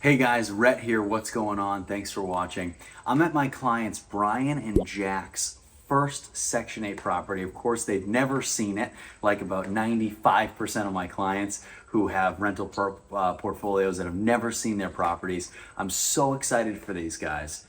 Hey guys, Rhett here. What's going on? Thanks for watching. I'm at my clients Brian and Jack's first Section 8 property. Of course, they've never seen it, like about 95% of my clients who have rental portfolios that have never seen their properties. I'm so excited for these guys.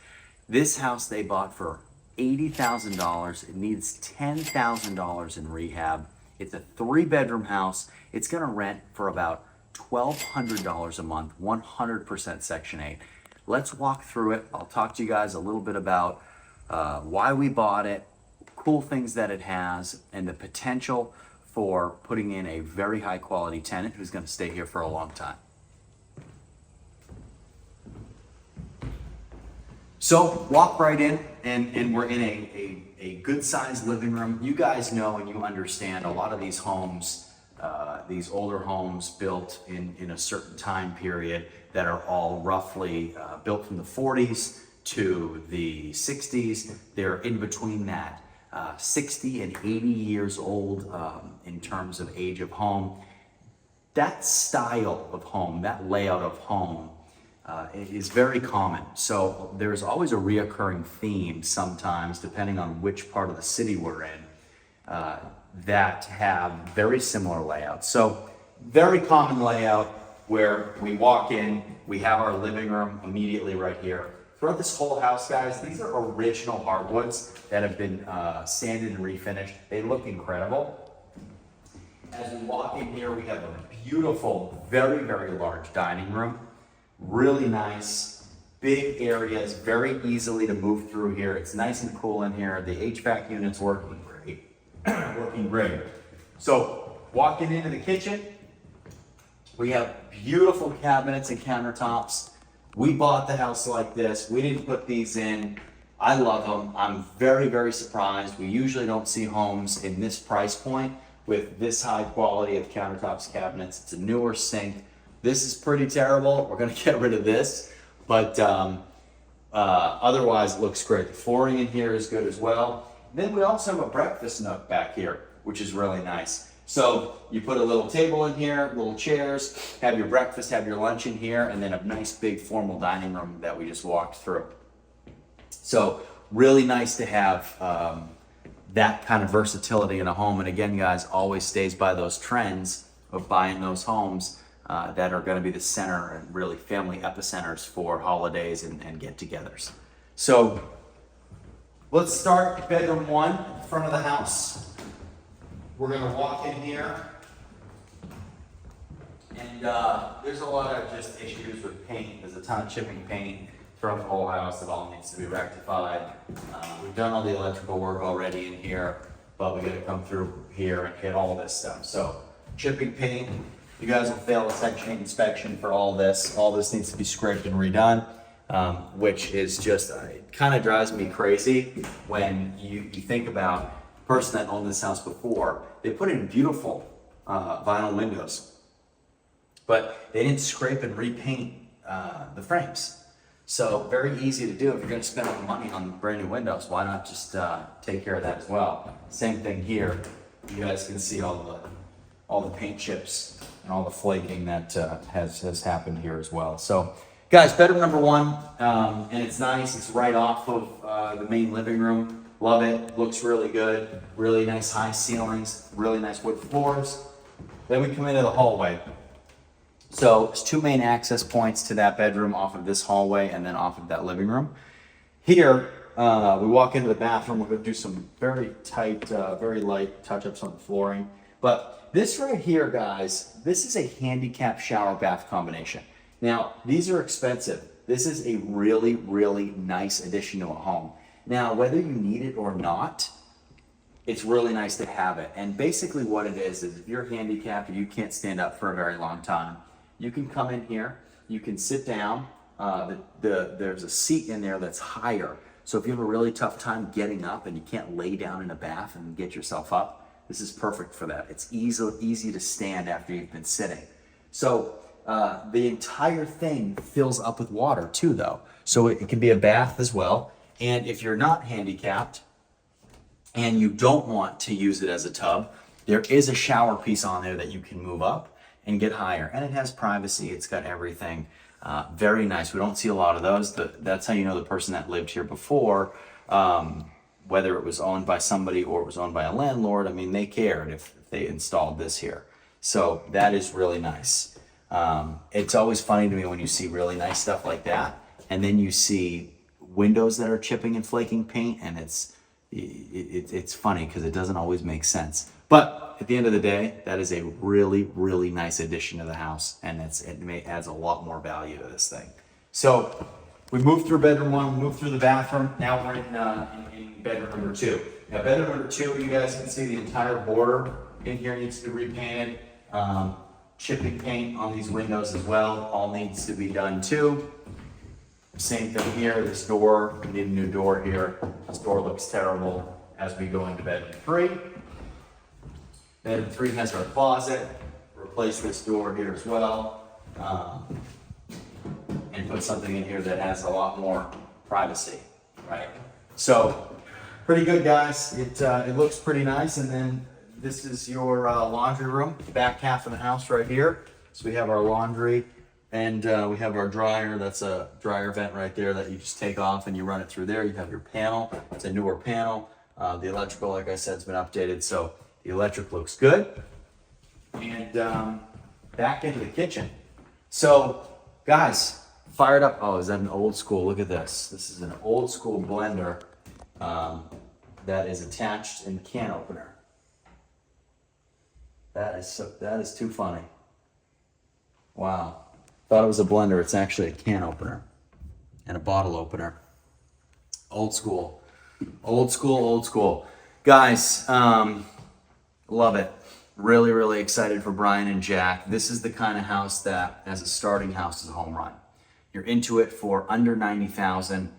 This house they bought for $80,000. It needs $10,000 in rehab. It's a 3-bedroom house. It's gonna rent for about $1,200 a month, 100% Section 8. Let's walk through it. I'll talk to you guys a little bit about why we bought it, cool things that it has, and the potential for putting in a very high quality tenant who's going to stay here for a long time. So walk right in, and we're in a good sized living room. You guys know and you understand a lot of these homes, these older homes built in a certain time period that are all roughly built from the 40s to the 60s. They're in between that, 60 and 80 years old in terms of age of home. That style of home, that layout of home, is very common. So there's always a reoccurring theme sometimes, depending on which part of the city we're in, that have very similar layouts. So very common layout where we walk in, we have our living room immediately right here. Throughout this whole house, guys, these are original hardwoods that have been sanded and refinished. They look incredible. As we walk in here, we have a beautiful, very, very large dining room. Really nice, big areas, very easily to move through here. It's nice and cool in here. The HVAC unit's working great. Working great. So walking into the kitchen, we have beautiful cabinets and countertops. We bought the house like this. We didn't put these in. I love them. I'm very, very surprised. We usually don't see homes in this price point with this high quality of countertops, cabinets. It's a newer sink. This is pretty terrible. We're gonna get rid of this, but otherwise it looks great. The flooring in here is good as well. Then we also have a breakfast nook back here, which is really nice. So you put a little table in here, little chairs, have your breakfast, have your lunch in here, and then a nice big formal dining room that we just walked through. So really nice to have that kind of versatility in a home. And again, guys, always stays by those trends of buying those homes that are going to be the center and really family epicenters for holidays and get-togethers. So let's start bedroom 1, front of the house. We're going to walk in here, and there's a lot of just issues with paint. There's a ton of chipping paint throughout the whole house. It all needs to be rectified. We've done all the electrical work already in here, but we got to come through here and hit all this stuff. So chipping paint. You guys will fail a Section 8 inspection for all this. All this needs to be scraped and redone, which is just, it kind of drives me crazy when you think about the person that owned this house before. They put in beautiful vinyl windows, but they didn't scrape and repaint the frames. So very easy to do. If you're going to spend all the money on brand new windows, why not just take care of that as well? Same thing here. You guys can see all the paint chips and all the flaking that has happened here as well. So guys, bedroom number 1, and it's nice. It's right off of the main living room. Love it. Looks really good. Really nice high ceilings. Really nice wood floors. Then we come into the hallway. So there's 2 main access points to that bedroom off of this hallway and then off of that living room. Here, we walk into the bathroom. We're going to do some very tight, very light touch-ups on the flooring. But this right here, guys, this is a handicap shower bath combination. Now, these are expensive. This is a really, really nice addition to a home. Now, whether you need it or not, it's really nice to have it. And basically what it is if you're handicapped or you can't stand up for a very long time, you can come in here, you can sit down. There's a seat in there that's higher. So if you have a really tough time getting up and you can't lay down in a bath and get yourself up, this is perfect for that. It's easy to stand after you've been sitting. So the entire thing fills up with water too, though. So it can be a bath as well. And if you're not handicapped and you don't want to use it as a tub, there is a shower piece on there that you can move up and get higher. And it has privacy. It's got everything. Very nice. We don't see a lot of those. That's how you know the person that lived here before, whether it was owned by somebody or it was owned by a landlord. I mean, they cared if they installed this here. So that is really nice. It's always funny to me when you see really nice stuff like that, and then you see windows that are chipping and flaking paint, and it's funny because it doesn't always make sense. But at the end of the day, that is a really, really nice addition to the house, and it adds a lot more value to this thing. So we moved through bedroom one, we moved through the bathroom. Now we're in bedroom number two. Now bedroom number two, you guys can see the entire border in here needs to be repainted. Chipping paint on these windows as well, all needs to be done too. Same thing here, this door, we need a new door here. This door looks terrible as we go into bedroom three. Bedroom three has our closet. Replace this door here as well. And put something in here that has a lot more privacy, right? So, pretty good, guys. It looks pretty nice. And then this is your laundry room, the back half of the house right here. So we have our laundry, and we have our dryer. That's a dryer vent right there that you just take off and you run it through there. You have your panel. It's a newer panel. The electrical, like I said, has been updated, so the electric looks good. And back into the kitchen. So, guys, fired up. Oh, is that an old school? Look at this. This is an old school blender that is attached in can opener. That is too funny. Wow. Thought it was a blender. It's actually a can opener and a bottle opener. Old school. Old school, old school. Guys, love it. Really, really excited for Brian and Jack. This is the kind of house that, as a starting house, is a home run. You're into it for under $90,000.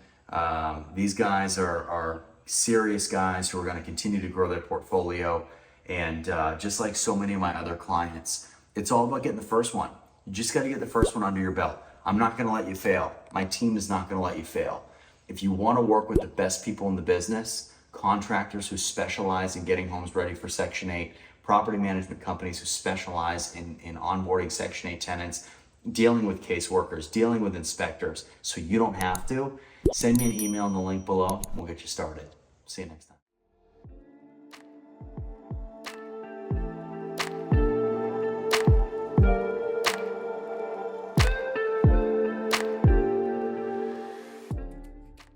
These guys are serious guys who are going to continue to grow their portfolio. And just like so many of my other clients, it's all about getting the first one. You just got to get the first one under your belt. I'm not going to let you fail. My team is not going to let you fail. If you want to work with the best people in the business, contractors who specialize in getting homes ready for Section 8, property management companies who specialize in onboarding Section 8 tenants, dealing with caseworkers, dealing with inspectors, so you don't have to, send me an email in the link below. We'll get you started. See you next time.